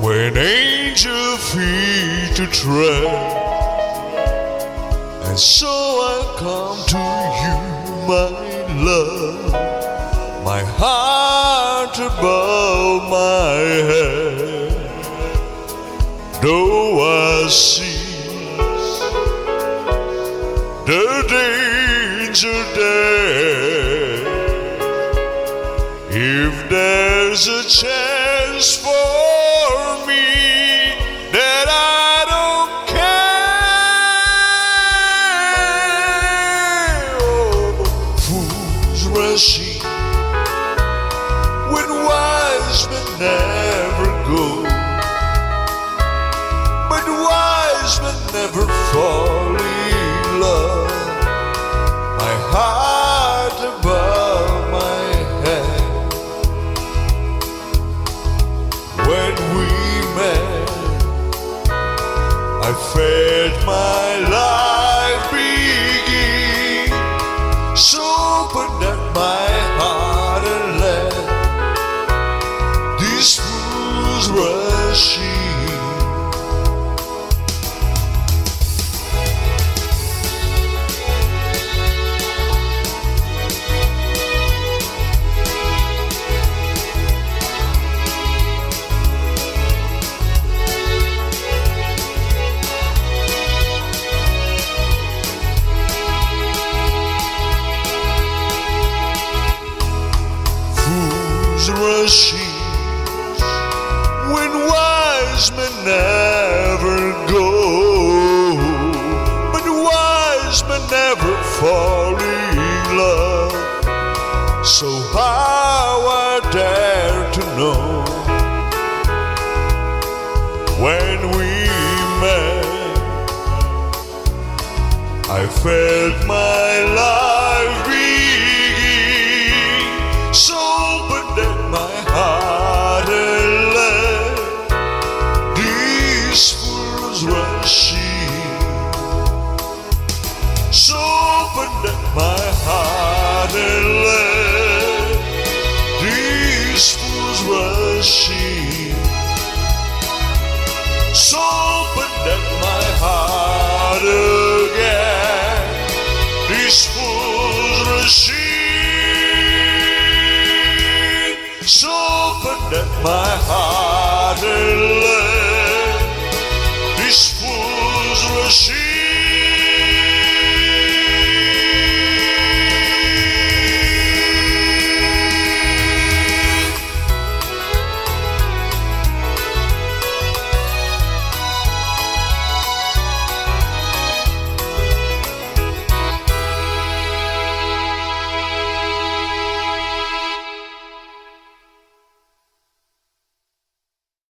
when angel feet to tread. And so I come to you, my love, my heart above my head. Though I see the danger there, if there's a chance for me, that I don't care. Oh, fools rushing when wise men never go, but wise men never fall in love. My heart above my head. When we met, I felt my life begin. So open up my heart and let these fools rush in. Rushing when wise men never go, but wise men never fall in love. So how I dare to know when we met, I felt my life begin. So my heart and let these fools rush in. So open up my heart and let these fools rush in. So open up my heart again. These fools rush in. So open up my heart.